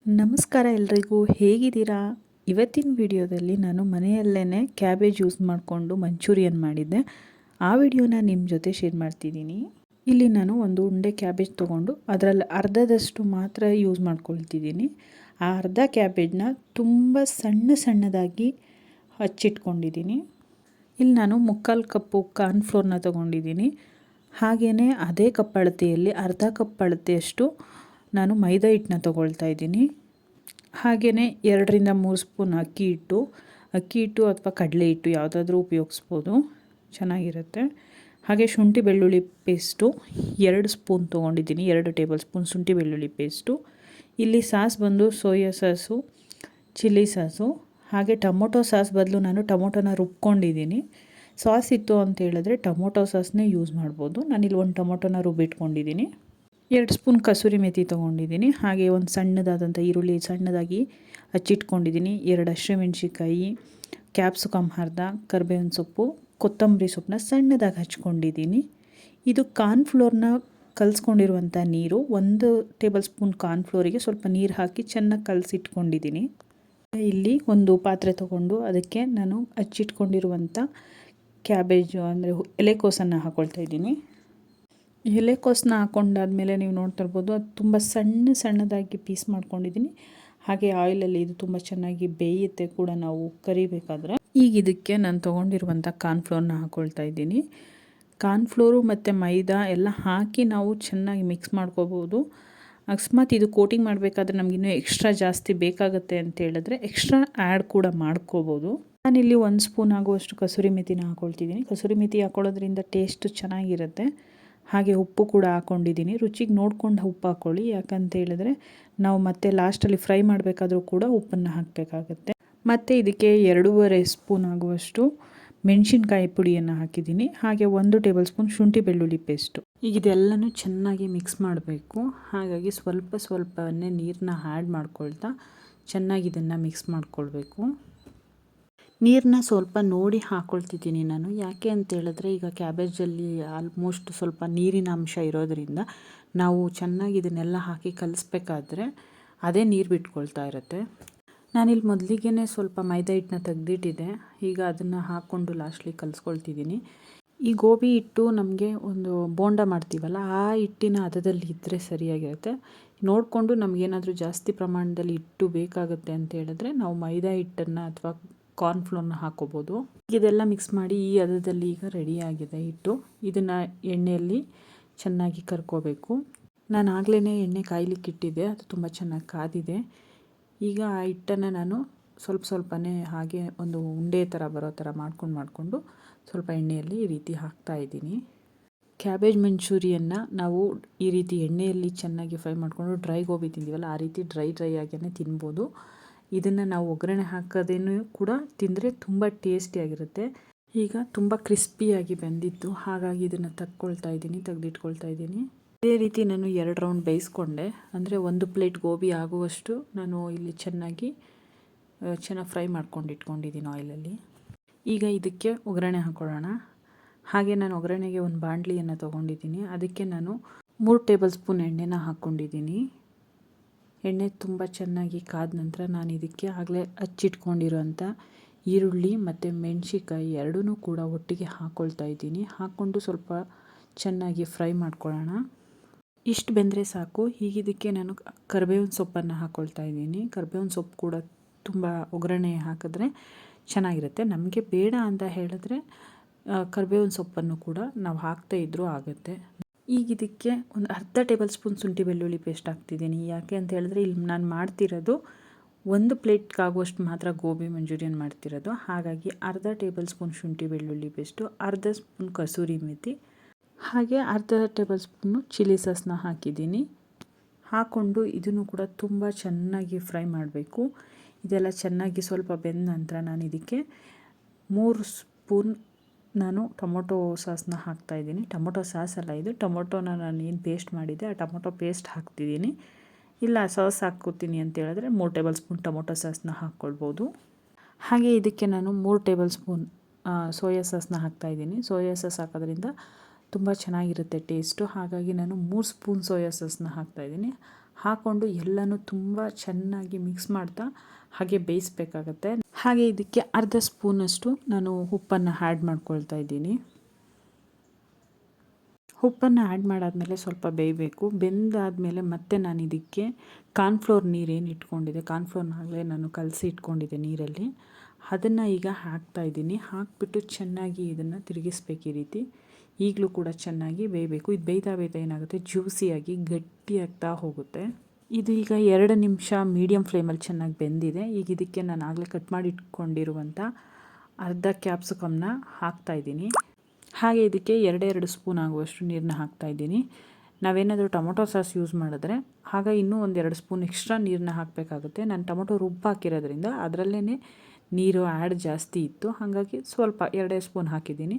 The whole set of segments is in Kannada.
ನಮಸ್ಕಾರ ಎಲ್ರಿಗೂ, ಹೇಗಿದ್ದೀರಾ? ಇವತ್ತಿನ ವಿಡಿಯೋದಲ್ಲಿ ನಾನು ಮನೆಯಲ್ಲೇ ಕ್ಯಾಬೇಜ್ ಯೂಸ್ ಮಾಡಿಕೊಂಡು ಮಂಚೂರಿಯನ್ ಮಾಡಿದ್ದೆ. ಆ ವಿಡಿಯೋನ ನಿಮ್ಮ ಜೊತೆ ಶೇರ್ ಮಾಡ್ತಿದ್ದೀನಿ. ಇಲ್ಲಿ ನಾನು ಒಂದು ಉಂಡೆ ಕ್ಯಾಬೇಜ್ ತೊಗೊಂಡು ಅದರಲ್ಲಿ ಅರ್ಧದಷ್ಟು ಮಾತ್ರ ಯೂಸ್ ಮಾಡ್ಕೊಳ್ತಿದ್ದೀನಿ. ಆ ಅರ್ಧ ಕ್ಯಾಬೇಜ್ನ ತುಂಬ ಸಣ್ಣದಾಗಿ ಹಚ್ಚಿಟ್ಕೊಂಡಿದ್ದೀನಿ. ಇಲ್ಲಿ ನಾನು 3/4 ಕಪ್ಪು ಕಾರ್ನ್ಫ್ಲೋರ್ನ ತೊಗೊಂಡಿದ್ದೀನಿ. ಹಾಗೆಯೇ ಅದೇ ಕಪ್ ಅಳತೆಯಲ್ಲಿ ಅರ್ಧ ಕಪ್ ಅಳತೆಯಷ್ಟು ನಾನು ಮೈದಾ ಹಿಟ್ಟನ್ನ ತೊಗೊಳ್ತಾ ಇದ್ದೀನಿ. ಹಾಗೆಯೇ 2ರಿಂದ 3 ಸ್ಪೂನ್ ಅಕ್ಕಿ ಹಿಟ್ಟು ಅಥವಾ ಕಡಲೆ ಹಿಟ್ಟು ಯಾವುದಾದ್ರೂ ಉಪಯೋಗಿಸ್ಬೋದು, ಚೆನ್ನಾಗಿರುತ್ತೆ. ಹಾಗೆ ಶುಂಠಿ ಬೆಳ್ಳುಳ್ಳಿ ಪೇಸ್ಟು 2 ಸ್ಪೂನ್ ತೊಗೊಂಡಿದ್ದೀನಿ, 2 ಟೇಬಲ್ ಸ್ಪೂನ್ ಶುಂಠಿ ಬೆಳ್ಳುಳ್ಳಿ ಪೇಸ್ಟು. ಇಲ್ಲಿ ಸಾಸ್ ಬಂದು ಸೋಯಾ ಸಾಸು, ಚಿಲ್ಲಿ ಸಾಸು, ಹಾಗೆ ಟೊಮೊಟೊ ಸಾಸ್ ಬದಲು ನಾನು ಟೊಮೊಟೊನ ರುಬ್ಕೊಂಡಿದ್ದೀನಿ. ಸಾಸ್ ಇತ್ತು ಅಂತ ಹೇಳಿದ್ರೆ ಟೊಮೊಟೊ ಸಾಸ್ನೇ ಯೂಸ್ ಮಾಡ್ಬೋದು. ನಾನಿಲ್ಲಿ 1 ಟೊಮೊಟೊನ ರುಬ್ಬಿಟ್ಕೊಂಡಿದ್ದೀನಿ. 2 ಸ್ಪೂನ್ ಕಸೂರಿ ಮೇಥಿ ತೊಗೊಂಡಿದ್ದೀನಿ. ಹಾಗೆ ಒಂದು ಸಣ್ಣದಾದಂಥ ಈರುಳ್ಳಿ ಸಣ್ಣದಾಗಿ ಹಚ್ಚಿಟ್ಕೊಂಡಿದ್ದೀನಿ. 2 ಹಸಿಮೆಣ್ಸಿಕಾಯಿ, ಕ್ಯಾಪ್ಸಿಕಮ್ ಅರ್ಧ, ಕರಿಬೇವಿನ ಸೊಪ್ಪು, ಕೊತ್ತಂಬರಿ ಸೊಪ್ಪನ್ನ ಸಣ್ಣದಾಗಿ ಹಚ್ಕೊಂಡಿದ್ದೀನಿ. ಇದು ಕಾರ್ನ್ಫ್ಲೋರ್ನ ಕಲಿಸ್ಕೊಂಡಿರುವಂಥ ನೀರು. 1 ಟೇಬಲ್ ಸ್ಪೂನ್ ಕಾರ್ನ್ಫ್ಲೋರಿಗೆ ಸ್ವಲ್ಪ ನೀರು ಹಾಕಿ ಚೆನ್ನಾಗಿ ಕಲಸಿಟ್ಕೊಂಡಿದ್ದೀನಿ. ಇಲ್ಲಿ ಒಂದು ಪಾತ್ರೆ ತೊಗೊಂಡು ಅದಕ್ಕೆ ನಾನು ಹಚ್ಚಿಟ್ಕೊಂಡಿರುವಂಥ ಕ್ಯಾಬೇಜು ಅಂದರೆ ಎಲೆಕೋಸನ್ನು ಹಾಕ್ಕೊಳ್ತಾ ಇದ್ದೀನಿ. ಎಲೆಕೋಸನ್ನ ಹಾಕ್ಕೊಂಡಾದ್ಮೇಲೆ ನೀವು ನೋಡ್ತಾ ಇರ್ಬೋದು, ಅದು ತುಂಬ ಸಣ್ಣದಾಗಿ ಪೀಸ್ ಮಾಡ್ಕೊಂಡಿದ್ದೀನಿ. ಹಾಗೆ ಆಯಿಲಲ್ಲಿ ಇದು ತುಂಬ ಚೆನ್ನಾಗಿ ಬೇಯುತ್ತೆ ಕೂಡ ನಾವು ಕರಿಬೇಕಾದ್ರೆ. ಈಗ ಇದಕ್ಕೆ ನಾನು ತೊಗೊಂಡಿರುವಂಥ ಕಾರ್ನ್ಫ್ಲೋರ್ನ ಹಾಕ್ಕೊಳ್ತಾ ಇದ್ದೀನಿ. ಕಾರ್ನ್ಫ್ಲೋರು ಮತ್ತು ಮೈದಾ ಎಲ್ಲ ಹಾಕಿ ನಾವು ಚೆನ್ನಾಗಿ ಮಿಕ್ಸ್ ಮಾಡ್ಕೋಬೋದು. ಅಕಸ್ಮಾತ್ ಇದು ಕೋಟಿಂಗ್ ಮಾಡಬೇಕಾದ್ರೆ ನಮಗಿನ್ನೂ ಎಕ್ಸ್ಟ್ರಾ ಜಾಸ್ತಿ ಬೇಕಾಗುತ್ತೆ ಅಂತ ಹೇಳಿದ್ರೆ ಎಕ್ಸ್ಟ್ರಾ ಆ್ಯಡ್ ಕೂಡ ಮಾಡ್ಕೋಬೋದು. ನಾನಿಲ್ಲಿ 1 ಸ್ಪೂನ್ ಆಗುವಷ್ಟು ಕಸೂರಿ ಮೇಥಿನ ಹಾಕ್ಕೊಳ್ತಿದ್ದೀನಿ. ಕಸೂರಿ ಮೇಥಿ ಹಾಕ್ಕೊಳ್ಳೋದ್ರಿಂದ ಟೇಸ್ಟು ಚೆನ್ನಾಗಿರುತ್ತೆ. ಹಾಗೆ ಉಪ್ಪು ಕೂಡ ಹಾಕ್ಕೊಂಡಿದ್ದೀನಿ. ರುಚಿಗೆ ನೋಡ್ಕೊಂಡು ಉಪ್ಪು ಹಾಕ್ಕೊಳ್ಳಿ, ಯಾಕಂತ ಹೇಳಿದ್ರೆ ನಾವು ಮತ್ತೆ ಲಾಸ್ಟಲ್ಲಿ ಫ್ರೈ ಮಾಡಬೇಕಾದ್ರೂ ಕೂಡ ಉಪ್ಪನ್ನು ಹಾಕಬೇಕಾಗತ್ತೆ. ಮತ್ತು ಇದಕ್ಕೆ 2.5 ಸ್ಪೂನ್ ಆಗುವಷ್ಟು ಮೆಣಸಿನ್ಕಾಯಿ ಪುಡಿಯನ್ನು ಹಾಕಿದ್ದೀನಿ. ಹಾಗೆ 1 ಟೇಬಲ್ ಸ್ಪೂನ್ ಶುಂಠಿ ಬೆಳ್ಳುಳ್ಳಿ ಪೇಸ್ಟು. ಈಗ ಇದೆಲ್ಲನೂ ಚೆನ್ನಾಗಿ ಮಿಕ್ಸ್ ಮಾಡಬೇಕು. ಹಾಗಾಗಿ ಸ್ವಲ್ಪನೇ ನೀರನ್ನ ಆ್ಯಡ್ ಮಾಡ್ಕೊಳ್ತಾ ಚೆನ್ನಾಗಿ ಇದನ್ನು ಮಿಕ್ಸ್ ಮಾಡ್ಕೊಳ್ಬೇಕು. ನೀರನ್ನ ಸ್ವಲ್ಪ ನೋಡಿ ಹಾಕ್ಕೊಳ್ತಿದ್ದೀನಿ ನಾನು, ಯಾಕೆ ಅಂತ ಹೇಳಿದ್ರೆ ಈಗ ಕ್ಯಾಬೇಜಲ್ಲಿ ಆಲ್ಮೋಸ್ಟ್ ಸ್ವಲ್ಪ ನೀರಿನ ಅಂಶ ಇರೋದರಿಂದ ನಾವು ಚೆನ್ನಾಗಿ ಇದನ್ನೆಲ್ಲ ಹಾಕಿ ಕಲಿಸ್ಬೇಕಾದ್ರೆ ಅದೇ ನೀರು ಬಿಟ್ಕೊಳ್ತಾ ಇರುತ್ತೆ. ನಾನಿಲ್ಲಿ ಮೊದಲಿಗೆ ಸ್ವಲ್ಪ ಮೈದಾ ಹಿಟ್ಟನ್ನ ತೆಗೆದಿಟ್ಟಿದ್ದೆ. ಈಗ ಅದನ್ನು ಹಾಕ್ಕೊಂಡು ಲಾಸ್ಟ್ಲಿ ಕಲಿಸ್ಕೊಳ್ತಿದ್ದೀನಿ. ಈ ಗೋಬಿ ಹಿಟ್ಟು ನಮಗೆ ಒಂದು ಬೋಂಡ ಮಾಡ್ತೀವಲ್ಲ, ಆ ಹಿಟ್ಟಿನ ಹದದಲ್ಲಿ ಇದ್ದರೆ ಸರಿಯಾಗಿರುತ್ತೆ. ನೋಡಿಕೊಂಡು ನಮಗೇನಾದರೂ ಜಾಸ್ತಿ ಪ್ರಮಾಣದಲ್ಲಿ ಹಿಟ್ಟು ಬೇಕಾಗುತ್ತೆ ಅಂತ ಹೇಳಿದ್ರೆ ನಾವು ಮೈದಾ ಹಿಟ್ಟನ್ನು ಅಥವಾ ಕಾರ್ನ್ಫ್ಲೋರ್ನ ಹಾಕ್ಕೋಬೋದು. ಇದೆಲ್ಲ ಮಿಕ್ಸ್ ಮಾಡಿ ಈ ಹದದಲ್ಲಿ ಈಗ ರೆಡಿಯಾಗಿದೆ ಹಿಟ್ಟು. ಇದನ್ನು ಎಣ್ಣೆಯಲ್ಲಿ ಚೆನ್ನಾಗಿ ಕರ್ಕೋಬೇಕು. ನಾನು ಆಗಲೇ ಎಣ್ಣೆ ಕಾಯ್ಲಿಕ್ಕೆ ಇಟ್ಟಿದ್ದೆ, ಅದು ತುಂಬ ಚೆನ್ನಾಗಿ ಕಾದಿದೆ. ಈಗ ಆ ಹಿಟ್ಟನ್ನು ನಾನು ಸ್ವಲ್ಪನೇ ಹಾಗೆ ಒಂದು ಉಂಡೆ ಥರ ಬರೋ ಥರ ಮಾಡಿಕೊಂಡು ಸ್ವಲ್ಪ ಎಣ್ಣೆಯಲ್ಲಿ ಈ ರೀತಿ ಹಾಕ್ತಾಯಿದ್ದೀನಿ. ಕ್ಯಾಬೇಜ್ ಮಂಚೂರಿಯನ್ನು ನಾವು ಈ ರೀತಿ ಎಣ್ಣೆಯಲ್ಲಿ ಚೆನ್ನಾಗಿ ಫ್ರೈ ಮಾಡಿಕೊಂಡು ಡ್ರೈ ಗೋಬಿ ತಿಂತೀವಲ್ಲ, ಆ ರೀತಿ ಡ್ರೈ ಆಗಿಯೇ ತಿನ್ಬೋದು. ಇದನ್ನು ನಾವು ಒಗ್ಗರಣೆ ಹಾಕೋದೇನು ಕೂಡ ತಿಂದರೆ ತುಂಬ ಟೇಸ್ಟಿಯಾಗಿರುತ್ತೆ. ಈಗ ತುಂಬ ಕ್ರಿಸ್ಪಿಯಾಗಿ ಬೆಂದಿತ್ತು, ಹಾಗಾಗಿ ಇದನ್ನು ತೆಗೆದಿಟ್ಕೊಳ್ತಾ ಇದ್ದೀನಿ. ಇದೇ ರೀತಿ ನಾನು 2 ರೌಂಡ್ ಬೇಯಿಸ್ಕೊಂಡೆ. ಅಂದರೆ 1 ಪ್ಲೇಟ್ ಗೋಬಿ ಆಗುವಷ್ಟು ನಾನು ಇಲ್ಲಿ ಚೆನ್ನಾಗಿ ಫ್ರೈ ಮಾಡ್ಕೊಂಡು ಇಟ್ಕೊಂಡಿದ್ದೀನಿ ಆಯಿಲಲ್ಲಿ. ಈಗ ಇದಕ್ಕೆ ಒಗ್ಗರಣೆ ಹಾಕ್ಕೊಳ್ಳೋಣ. ಹಾಗೆ ನಾನು ಒಗ್ಗರಣೆಗೆ ಒಂದು ಬಾಣಲಿಯನ್ನು ತೊಗೊಂಡಿದ್ದೀನಿ. ಅದಕ್ಕೆ ನಾನು 3 ಟೇಬಲ್ ಸ್ಪೂನ್ ಎಣ್ಣೆನ ಹಾಕ್ಕೊಂಡಿದ್ದೀನಿ. ಎಣ್ಣೆ ತುಂಬ ಚೆನ್ನಾಗಿ ಕಾದ ನಂತರ ನಾನು ಇದಕ್ಕೆ ಆಗಲೇ ಹಚ್ಚಿಟ್ಕೊಂಡಿರೋಂಥ ಈರುಳ್ಳಿ ಮತ್ತು ಮೆಣಸಿನ್ಕಾಯಿ ಎರಡೂ ಕೂಡ ಒಟ್ಟಿಗೆ ಹಾಕ್ಕೊಳ್ತಾ ಇದ್ದೀನಿ. ಹಾಕ್ಕೊಂಡು ಸ್ವಲ್ಪ ಚೆನ್ನಾಗಿ ಫ್ರೈ ಮಾಡ್ಕೊಳ್ಳೋಣ. ಇಷ್ಟು ಬೆಂದರೆ ಸಾಕು. ಇದಕ್ಕೆ ನಾನು ಕರಿಬೇವಿನ ಸೊಪ್ಪನ್ನು ಹಾಕ್ಕೊಳ್ತಾ ಇದ್ದೀನಿ. ಕರಿಬೇವಿನ ಸೊಪ್ಪು ಕೂಡ ತುಂಬ ಒಗ್ಗರಣೆ ಹಾಕಿದ್ರೆ ಚೆನ್ನಾಗಿರುತ್ತೆ. ನಮಗೆ ಬೇಡ ಅಂತ ಹೇಳಿದ್ರೆ ಕರಿಬೇವಿನ ಸೊಪ್ಪನ್ನು ಕೂಡ ನಾವು ಹಾಕ್ತಾ ಇದ್ದರೂ ಆಗುತ್ತೆ. ಈಗ ಇದಕ್ಕೆ ಒಂದು ಅರ್ಧ ಟೇಬಲ್ ಸ್ಪೂನ್ ಶುಂಠಿ ಬೆಳ್ಳುಳ್ಳಿ ಪೇಸ್ಟ್ ಹಾಕ್ತಿದ್ದೀನಿ. ಯಾಕೆ ಅಂತ ಹೇಳಿದ್ರೆ ಇಲ್ಲಿ ನಾನು ಮಾಡ್ತಿರೋದು 1 ಪ್ಲೇಟ್ಗಾಗುವಷ್ಟು ಮಾತ್ರ ಗೋಬಿ ಮಂಚೂರಿಯನ್ ಮಾಡ್ತಿರೋದು. ಹಾಗಾಗಿ ಅರ್ಧ ಟೇಬಲ್ ಸ್ಪೂನ್ ಶುಂಠಿ ಬೆಳ್ಳುಳ್ಳಿ ಪೇಸ್ಟು, ಅರ್ಧ ಸ್ಪೂನ್ ಕಸೂರಿ ಮೇಥಿ, ಹಾಗೆ ಅರ್ಧ ಟೇಬಲ್ ಸ್ಪೂನು ಚಿಲ್ಲಿ ಸಾಸ್ನ ಹಾಕಿದ್ದೀನಿ. ಹಾಕ್ಕೊಂಡು ಇದನ್ನು ಕೂಡ ತುಂಬ ಚೆನ್ನಾಗಿ ಫ್ರೈ ಮಾಡಬೇಕು. ಇದೆಲ್ಲ ಚೆನ್ನಾಗಿ ಸ್ವಲ್ಪ ಬೆಂದ ನಂತರ ನಾನು ಇದಕ್ಕೆ 3 ಸ್ಪೂನ್ ಟೊಮೊಟೊ ಸಾಸ್ನ ಹಾಕ್ತಾಯಿದ್ದೀನಿ. ಟೊಮೊಟೊ ಸಾಸ್ ಅಲ್ಲ, ಇದು ಟೊಮೊಟೊನ ನಾನು ಏನು ಪೇಸ್ಟ್ ಮಾಡಿದ್ದೆ ಆ ಟೊಮೊಟೊ ಪೇಸ್ಟ್ ಹಾಕ್ತಿದ್ದೀನಿ. ಇಲ್ಲ ಸಾಸ್ ಹಾಕ್ಕೋತೀನಿ ಅಂತ ಹೇಳಿದ್ರೆ 3 ಟೇಬಲ್ ಸ್ಪೂನ್ ಟೊಮೊಟೊ ಸಾಸ್ನ ಹಾಕ್ಕೊಳ್ಬೋದು. ಹಾಗೆ ಇದಕ್ಕೆ ನಾನು 3 ಟೇಬಲ್ ಸ್ಪೂನ್ ಸೋಯಾ ಸಾಸ್ನ ಹಾಕ್ತಾಯಿದ್ದೀನಿ. ಸೋಯಾ ಸಾಸ್ ಹಾಕೋದ್ರಿಂದ ತುಂಬ ಚೆನ್ನಾಗಿರುತ್ತೆ ಟೇಸ್ಟು. ಹಾಗಾಗಿ ನಾನು 3 ಸ್ಪೂನ್ ಸೋಯಾ ಸಾಸ್ನ ಹಾಕ್ತಾಯಿದ್ದೀನಿ. ಹಾಕ್ಕೊಂಡು ಎಲ್ಲನೂ ತುಂಬ ಚೆನ್ನಾಗಿ ಮಿಕ್ಸ್ ಮಾಡ್ತಾ ಹಾಗೆ ಬೇಯಿಸ್ಬೇಕಾಗತ್ತೆ. ಹಾಗೆ ಇದಕ್ಕೆ ಅರ್ಧ ಸ್ಪೂನಷ್ಟು ನಾನು ಉಪ್ಪನ್ನು ಆ್ಯಡ್ ಮಾಡ್ಕೊಳ್ತಾ ಇದ್ದೀನಿ. ಉಪ್ಪನ್ನು ಆ್ಯಡ್ ಮಾಡಾದಮೇಲೆ ಸ್ವಲ್ಪ ಬೇಯಬೇಕು. ಬೆಂದಾದಮೇಲೆ ಮತ್ತೆ ನಾನು ಇದಕ್ಕೆ ಕಾರ್ನ್ಫ್ಲೋರ್ ನೀರೇನು ಇಟ್ಕೊಂಡಿದ್ದೆ, ಕಾರ್ನ್ಫ್ಲೋರ್ನಾಗಲೇ ನಾನು ಕಲಸಿ ಇಟ್ಕೊಂಡಿದ್ದೆ ನೀರಲ್ಲಿ, ಅದನ್ನು ಈಗ ಹಾಕ್ತಾಯಿದ್ದೀನಿ. ಹಾಕಿಬಿಟ್ಟು ಚೆನ್ನಾಗಿ ಇದನ್ನು ತಿರುಗಿಸ್ಬೇಕು. ಈ ರೀತಿ ಈಗಲೂ ಕೂಡ ಚೆನ್ನಾಗಿ ಬೇಯಬೇಕು. ಇದು ಬೇಯ್ತಾ ಏನಾಗುತ್ತೆ, ಜ್ಯೂಸಿಯಾಗಿ ಗಟ್ಟಿಯಾಗ್ತಾ ಹೋಗುತ್ತೆ. ಇದು ಈಗ 2 ನಿಮಿಷ ಮೀಡಿಯಮ್ ಫ್ಲೇಮಲ್ಲಿ ಚೆನ್ನಾಗಿ ಬೆಂದಿದೆ. ಈಗ ಇದಕ್ಕೆ ನಾನು ಆಗಲೇ ಕಟ್ ಮಾಡಿ ಇಟ್ಕೊಂಡಿರುವಂಥ ಅರ್ಧ ಕ್ಯಾಪ್ಸಿಕಮ್ನ ಹಾಕ್ತಾಯಿದ್ದೀನಿ. ಹಾಗೆ ಇದಕ್ಕೆ 2 ಸ್ಪೂನ್ ಆಗುವಷ್ಟು ನೀರನ್ನ ಹಾಕ್ತಾಯಿದ್ದೀನಿ. ನಾವೇನಾದರೂ ಟೊಮೊಟೊ ಸಾಸ್ ಯೂಸ್ ಮಾಡಿದ್ರೆ ಆಗ ಇನ್ನೂ 2 ಸ್ಪೂನ್ ಎಕ್ಸ್ಟ್ರಾ ನೀರನ್ನ ಹಾಕಬೇಕಾಗುತ್ತೆ. ನಾನು ಟೊಮೊಟೊ ರುಬ್ಬು ಹಾಕಿರೋದ್ರಿಂದ ಅದರಲ್ಲೇ ನೀರು ಆ್ಯಡ್ ಜಾಸ್ತಿ ಇತ್ತು, ಹಾಗಾಗಿ ಸ್ವಲ್ಪ 2 ಸ್ಪೂನ್ ಹಾಕಿದ್ದೀನಿ.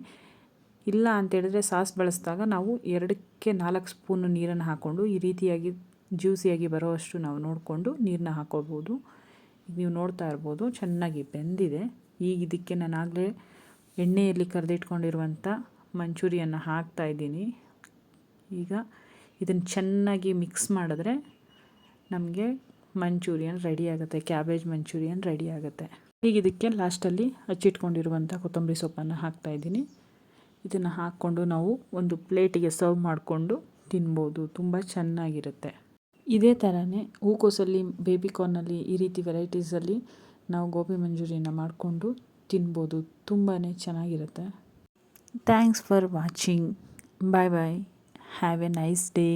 ಇಲ್ಲ ಅಂತೇಳಿದ್ರೆ ಸಾಸ್ ಬಳಸಿದಾಗ ನಾವು 2ಕ್ಕೆ 4 ಸ್ಪೂನು ನೀರನ್ನು ಹಾಕ್ಕೊಂಡು ಈ ರೀತಿಯಾಗಿ ಜ್ಯೂಸಿಯಾಗಿ ಬರೋವಷ್ಟು ನಾವು ನೋಡಿಕೊಂಡು ನೀರನ್ನ ಹಾಕೋಬೋದು. ನೀವು ನೋಡ್ತಾ ಇರ್ಬೋದು ಚೆನ್ನಾಗಿ ಬೆಂದಿದೆ. ಈಗ ಇದಕ್ಕೆ ನಾನು ಆಗಲೇ ಎಣ್ಣೆಯಲ್ಲಿ ಕರೆದಿಟ್ಕೊಂಡಿರುವಂಥ ಮಂಚೂರಿಯನ್ನು ಹಾಕ್ತಾಯಿದ್ದೀನಿ. ಈಗ ಇದನ್ನು ಚೆನ್ನಾಗಿ ಮಿಕ್ಸ್ ಮಾಡಿದ್ರೆ ನಮಗೆ ಮಂಚೂರಿಯನ್ ರೆಡಿ ಆಗುತ್ತೆ, ಕ್ಯಾಬೇಜ್ ಮಂಚೂರಿಯನ್ ರೆಡಿ ಆಗುತ್ತೆ. ಈಗ ಇದಕ್ಕೆ ಲಾಸ್ಟಲ್ಲಿ ಹಚ್ಚಿಟ್ಕೊಂಡಿರುವಂಥ ಕೊತ್ತಂಬರಿ ಸೊಪ್ಪನ್ನು ಹಾಕ್ತಾಯಿದ್ದೀನಿ. ಇದನ್ನು ಹಾಕ್ಕೊಂಡು ನಾವು ಒಂದು ಪ್ಲೇಟಿಗೆ ಸರ್ವ್ ಮಾಡಿಕೊಂಡು ತಿನ್ಬೋದು, ತುಂಬ ಚೆನ್ನಾಗಿರುತ್ತೆ. ಇದೇ ಥರನೇ ಹೂಕೋಸಲ್ಲಿ, ಬೇಬಿಕಾರ್ನಲ್ಲಿ ಈ ರೀತಿ ವೆರೈಟೀಸಲ್ಲಿ ನಾವು ಗೋಬಿ ಮಂಚೂರಿಯನ್ನ ಮಾಡಿಕೊಂಡು ತಿನ್ಬೋದು, ತುಂಬಾ ಚೆನ್ನಾಗಿರುತ್ತೆ. Thanks for watching. Bye bye. Have a nice day.